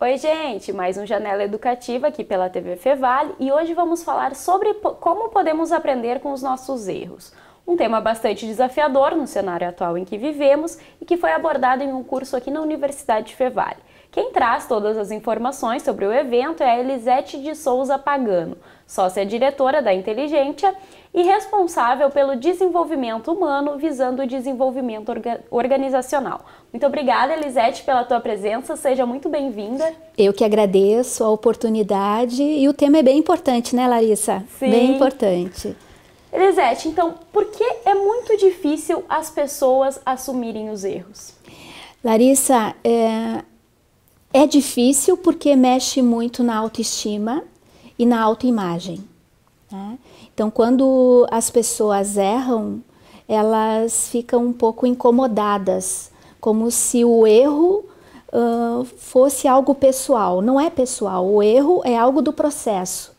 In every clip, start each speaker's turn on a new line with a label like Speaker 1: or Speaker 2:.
Speaker 1: Oi, gente! Mais um Janela Educativa aqui pela TV Fevale e hoje vamos falar sobre como podemos aprender com os nossos erros. Um tema bastante desafiador no cenário atual em que vivemos e que foi abordado em um curso aqui na Universidade Fevale. Quem traz todas as informações sobre o evento é a Elisete de Souza Pagano, sócia-diretora da Inteligência e responsável pelo desenvolvimento humano visando o desenvolvimento organizacional. Muito obrigada, Elisete, pela tua presença, seja muito bem-vinda.
Speaker 2: Eu que agradeço a oportunidade e o tema é bem importante, né, Larissa?
Speaker 1: Sim.
Speaker 2: Bem importante.
Speaker 1: Elisete, então, por que é muito difícil as pessoas assumirem os erros?
Speaker 2: Larissa, é difícil porque mexe muito na autoestima e na autoimagem, né? Então, quando as pessoas erram, elas ficam um pouco incomodadas, como se o erro fosse algo pessoal. Não é pessoal, o erro é algo do processo.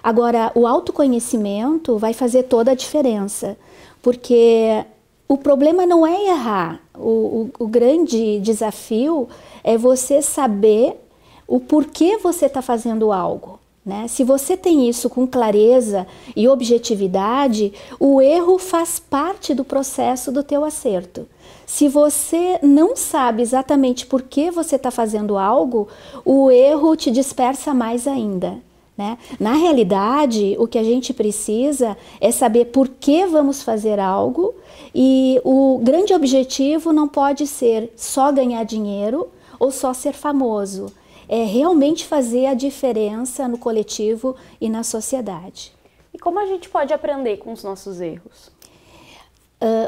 Speaker 2: Agora, o autoconhecimento vai fazer toda a diferença, porque o problema não é errar, o grande desafio é você saber o porquê você está fazendo algo, né? Se você tem isso com clareza e objetividade, o erro faz parte do processo do teu acerto. Se você não sabe exatamente por que você está fazendo algo, o erro te dispersa mais ainda, né? Na realidade, o que a gente precisa é saber por que vamos fazer algo e o grande objetivo não pode ser só ganhar dinheiro ou só ser famoso. É realmente fazer a diferença no coletivo e na sociedade.
Speaker 1: E como a gente pode aprender com os nossos erros?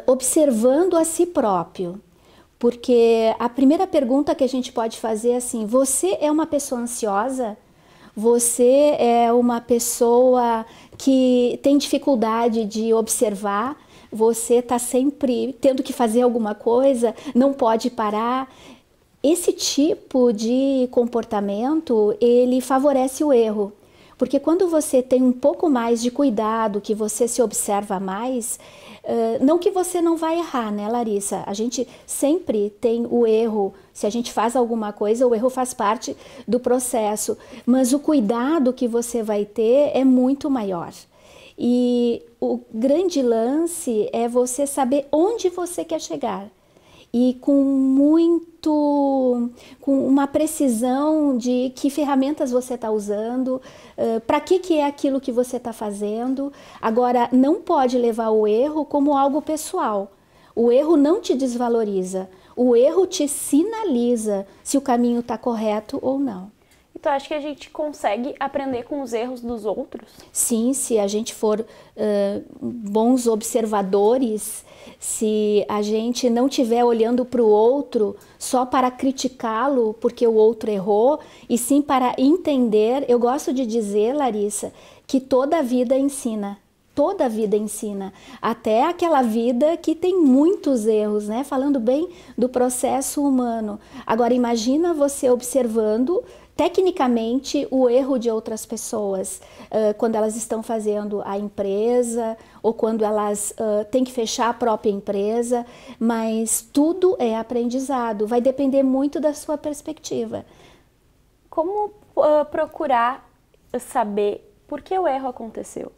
Speaker 2: Observando a si próprio. Porque a primeira pergunta que a gente pode fazer é assim: você é uma pessoa ansiosa? Você é uma pessoa que tem dificuldade de observar? Você está sempre tendo que fazer alguma coisa, não pode parar? Esse tipo de comportamento, ele favorece o erro. Porque quando você tem um pouco mais de cuidado, que você se observa mais, não que você não vai errar, né, Larissa? A gente sempre tem o erro. Se a gente faz alguma coisa, o erro faz parte do processo. Mas o cuidado que você vai ter é muito maior. E o grande lance é você saber onde você quer chegar. E com uma precisão de que ferramentas você está usando, para que é aquilo que você está fazendo. Agora, não pode levar o erro como algo pessoal. O erro não te desvaloriza, o erro te sinaliza se o caminho está correto ou não.
Speaker 1: Então, acho que a gente consegue aprender com os erros dos outros?
Speaker 2: Sim, se a gente for bons observadores, se a gente não estiver olhando para o outro só para criticá-lo porque o outro errou, e sim para entender. Eu gosto de dizer, Larissa, que toda a vida ensina. Toda a vida ensina, até aquela vida que tem muitos erros, né? Falando bem do processo humano. Agora, imagina você observando tecnicamente o erro de outras pessoas, quando elas estão fazendo a empresa ou quando elas têm que fechar a própria empresa, mas tudo é aprendizado, vai depender muito da sua perspectiva.
Speaker 1: Como procurar saber por que o erro aconteceu?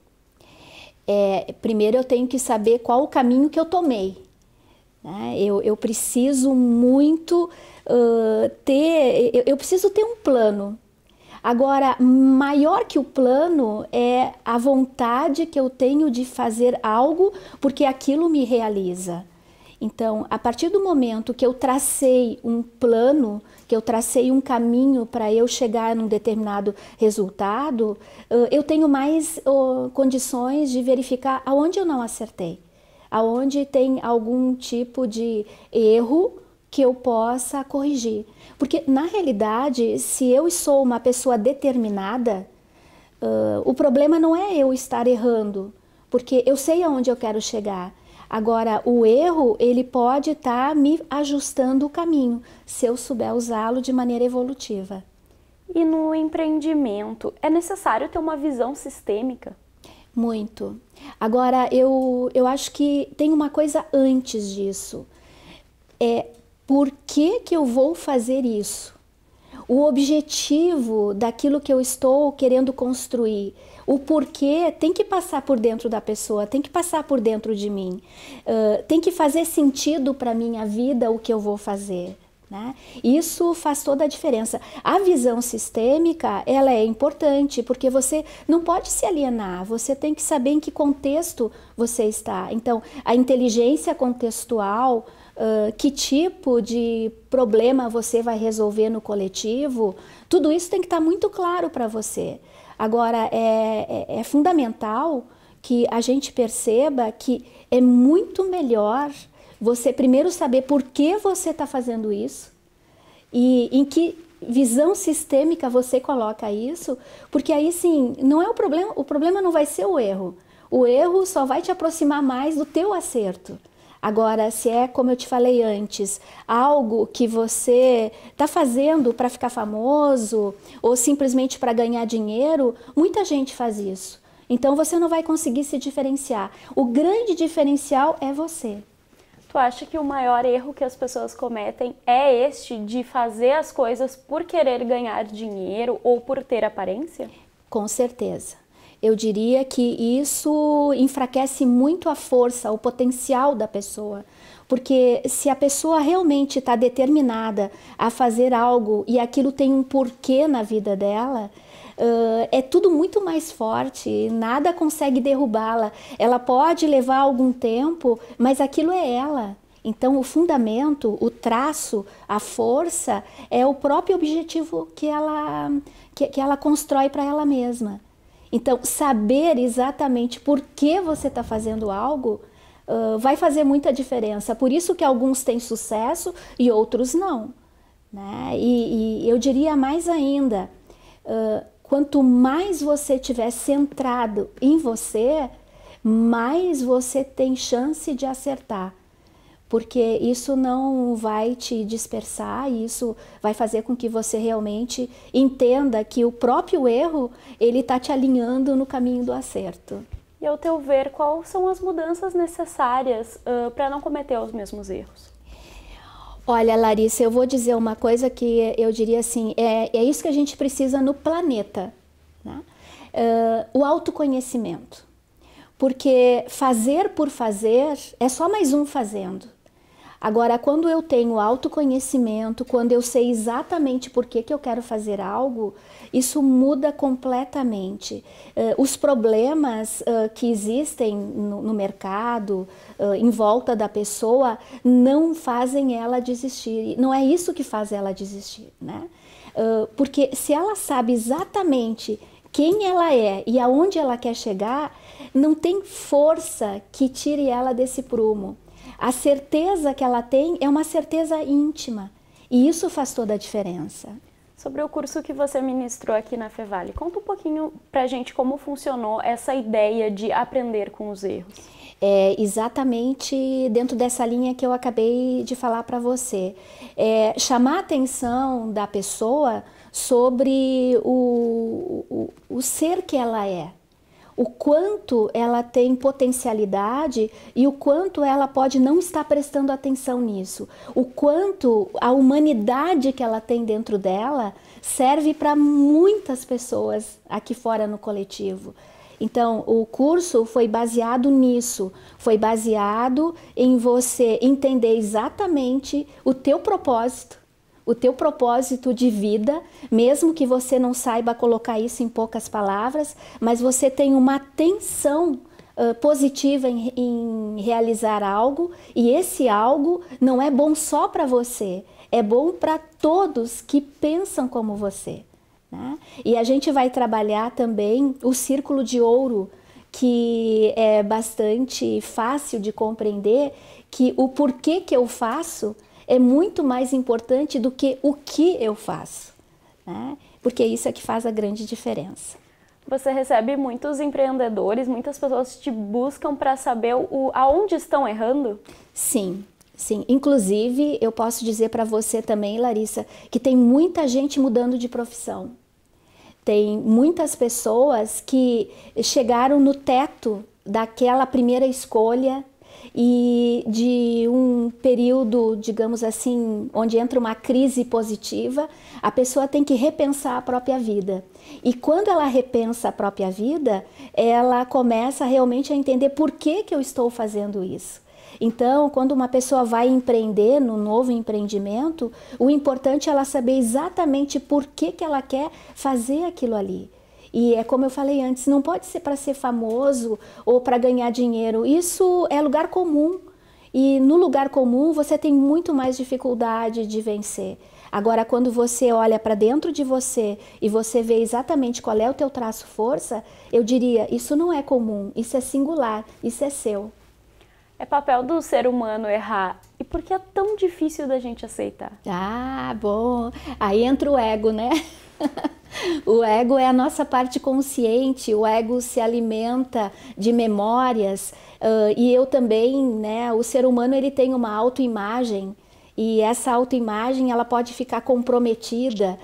Speaker 2: Primeiro eu tenho que saber qual o caminho que eu tomei, né? Eu preciso muito eu preciso ter um plano. Agora, maior que o plano é a vontade que eu tenho de fazer algo porque aquilo me realiza. Então, a partir do momento que eu tracei um plano, que eu tracei um caminho para eu chegar num determinado resultado, eu tenho mais condições de verificar aonde eu não acertei, aonde tem algum tipo de erro que eu possa corrigir. Porque, na realidade, se eu sou uma pessoa determinada, o problema não é eu estar errando, porque eu sei aonde eu quero chegar. Agora, o erro, ele pode estar me ajustando o caminho, se eu souber usá-lo de maneira evolutiva.
Speaker 1: E no empreendimento, é necessário ter uma visão sistêmica?
Speaker 2: Muito. Agora, eu acho que tem uma coisa antes disso. Por que eu vou fazer isso? o objetivo daquilo que eu estou querendo construir. O porquê tem que passar por dentro da pessoa, tem que passar por dentro de mim. Tem que fazer sentido para a minha vida o que eu vou fazer. Né? Isso faz toda a diferença. A visão sistêmica, ela é importante, porque você não pode se alienar, você tem que saber em que contexto você está. Então, a inteligência contextual, que tipo de problema você vai resolver no coletivo, tudo isso tem que estar muito claro para você. Agora, é fundamental que a gente perceba que é muito melhor você primeiro saber por que você está fazendo isso e em que visão sistêmica você coloca isso, porque aí sim, não é o problema não vai ser o erro só vai te aproximar mais do teu acerto. Agora, se é, como eu te falei antes, algo que você está fazendo para ficar famoso ou simplesmente para ganhar dinheiro, muita gente faz isso. Então você não vai conseguir se diferenciar. O grande diferencial é você.
Speaker 1: Tu acha que o maior erro que as pessoas cometem é este de fazer as coisas por querer ganhar dinheiro ou por ter aparência?
Speaker 2: Com certeza. Eu diria que isso enfraquece muito a força, o potencial da pessoa. Porque se a pessoa realmente está determinada a fazer algo e aquilo tem um porquê na vida dela, é tudo muito mais forte, nada consegue derrubá-la. Ela pode levar algum tempo, mas aquilo é ela. Então o fundamento, o traço, a força é o próprio objetivo que ela constrói para ela mesma. Então saber exatamente por que você está fazendo algo vai fazer muita diferença. Por isso que alguns têm sucesso e outros não. Né? E eu diria mais ainda, quanto mais você estiver centrado em você, mais você tem chance de acertar. Porque isso não vai te dispersar, isso vai fazer com que você realmente entenda que o próprio erro, ele está te alinhando no caminho do acerto.
Speaker 1: E ao teu ver, quais são as mudanças necessárias para não cometer os mesmos erros?
Speaker 2: Olha, Larissa, eu vou dizer uma coisa que eu diria assim, é isso que a gente precisa no planeta, né? O autoconhecimento. Porque fazer por fazer é só mais um fazendo. Agora, quando eu tenho autoconhecimento, quando eu sei exatamente por que eu quero fazer algo, isso muda completamente. Os problemas que existem no mercado, em volta da pessoa, não fazem ela desistir. Não é isso que faz ela desistir, né? Porque se ela sabe exatamente quem ela é e aonde ela quer chegar, não tem força que tire ela desse prumo. A certeza que ela tem é uma certeza íntima e isso faz toda a diferença.
Speaker 1: Sobre o curso que você ministrou aqui na Fevale, conta um pouquinho pra gente como funcionou essa ideia de aprender com os erros.
Speaker 2: É exatamente dentro dessa linha que eu acabei de falar para você. Chamar a atenção da pessoa sobre o ser que ela é. O quanto ela tem potencialidade e o quanto ela pode não estar prestando atenção nisso. O quanto a humanidade que ela tem dentro dela serve para muitas pessoas aqui fora no coletivo. Então, o curso foi baseado nisso, foi baseado em você entender exatamente o teu propósito de vida, mesmo que você não saiba colocar isso em poucas palavras, mas você tem uma atenção positiva em realizar algo, e esse algo não é bom só para você, é bom para todos que pensam como você. Né? E a gente vai trabalhar também o círculo de ouro, que é bastante fácil de compreender, que o porquê que eu faço é muito mais importante do que o que eu faço, né? Porque isso é que faz a grande diferença.
Speaker 1: Você recebe muitos empreendedores, muitas pessoas te buscam para saber aonde estão errando?
Speaker 2: Sim, sim. Inclusive, eu posso dizer para você também, Larissa, que tem muita gente mudando de profissão. Tem muitas pessoas que chegaram no teto daquela primeira escolha e de um período, digamos assim, onde entra uma crise positiva, a pessoa tem que repensar a própria vida. E quando ela repensa a própria vida, ela começa realmente a entender por que eu estou fazendo isso. Então, quando uma pessoa vai empreender num novo empreendimento, o importante é ela saber exatamente por que ela quer fazer aquilo ali. E é como eu falei antes, não pode ser para ser famoso ou para ganhar dinheiro. Isso é lugar comum. E no lugar comum você tem muito mais dificuldade de vencer. Agora, quando você olha para dentro de você e você vê exatamente qual é o teu traço-força, eu diria, isso não é comum, isso é singular, isso é seu.
Speaker 1: É papel do ser humano errar. E por que é tão difícil da gente aceitar?
Speaker 2: Ah, bom. Aí entra o ego, né? O ego é a nossa parte consciente, o ego se alimenta de memórias e eu também, né? O ser humano ele tem uma autoimagem e essa autoimagem ela pode ficar comprometida.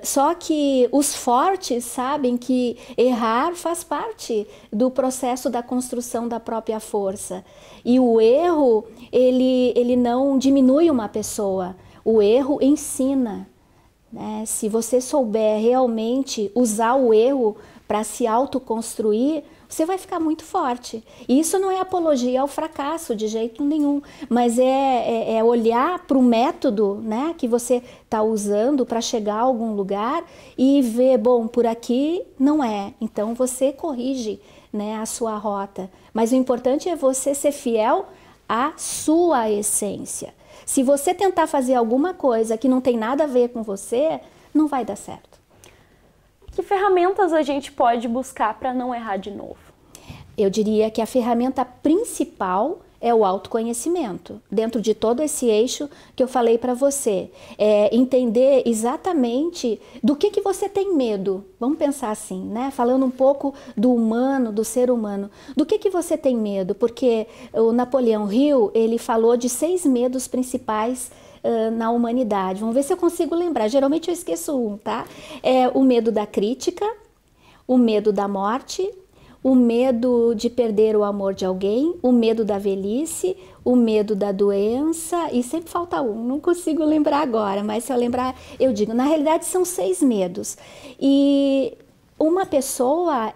Speaker 2: Só que os fortes sabem que errar faz parte do processo da construção da própria força. E o erro, ele não diminui uma pessoa, o erro ensina. Se você souber realmente usar o erro para se autoconstruir, você vai ficar muito forte. E isso não é apologia ao fracasso de jeito nenhum, mas é olhar para o método, né, que você está usando para chegar a algum lugar e ver, bom, por aqui não é. Então você corrige, né, a sua rota. Mas o importante é você ser fiel à sua essência. Se você tentar fazer alguma coisa que não tem nada a ver com você, não vai dar certo.
Speaker 1: Que ferramentas a gente pode buscar para não errar de novo?
Speaker 2: Eu diria que a ferramenta principal é o autoconhecimento. Dentro de todo esse eixo que eu falei para você, é entender exatamente do que você tem medo. Vamos pensar assim, né? Falando um pouco do humano, do ser humano. Do que você tem medo? Porque o Napoleão Hill, ele falou de 6 medos principais na humanidade. Vamos ver se eu consigo lembrar. Geralmente eu esqueço um, tá? É o medo da crítica, o medo da morte, o medo de perder o amor de alguém, o medo da velhice, o medo da doença e sempre falta um, não consigo lembrar agora, mas se eu lembrar eu digo, na realidade são 6 medos. E uma pessoa,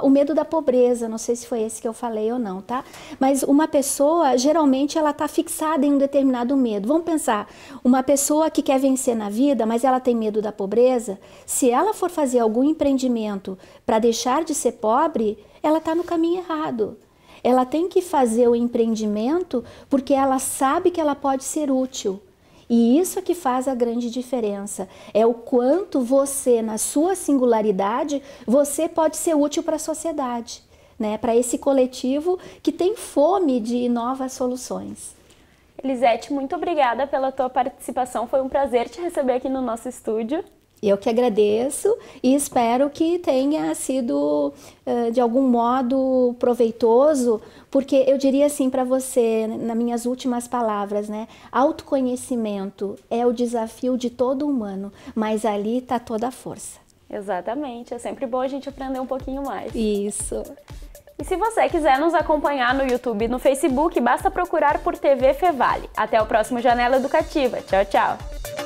Speaker 2: o medo da pobreza, não sei se foi esse que eu falei ou não, tá? Mas uma pessoa, geralmente, ela tá fixada em um determinado medo. Vamos pensar, uma pessoa que quer vencer na vida, mas ela tem medo da pobreza, se ela for fazer algum empreendimento para deixar de ser pobre, ela tá no caminho errado. Ela tem que fazer o empreendimento porque ela sabe que ela pode ser útil. E isso é que faz a grande diferença, é o quanto você, na sua singularidade, você pode ser útil para a sociedade, né? Para esse coletivo que tem fome de novas soluções.
Speaker 1: Elisete, muito obrigada pela tua participação, foi um prazer te receber aqui no nosso estúdio.
Speaker 2: Eu que agradeço e espero que tenha sido de algum modo proveitoso, porque eu diria assim para você, nas minhas últimas palavras, né? Autoconhecimento é o desafio de todo humano, mas ali está toda a força.
Speaker 1: Exatamente, é sempre bom a gente aprender um pouquinho mais.
Speaker 2: Isso.
Speaker 1: E se você quiser nos acompanhar no YouTube e no Facebook, basta procurar por TV Fevale. Até o próximo Janela Educativa. Tchau, tchau!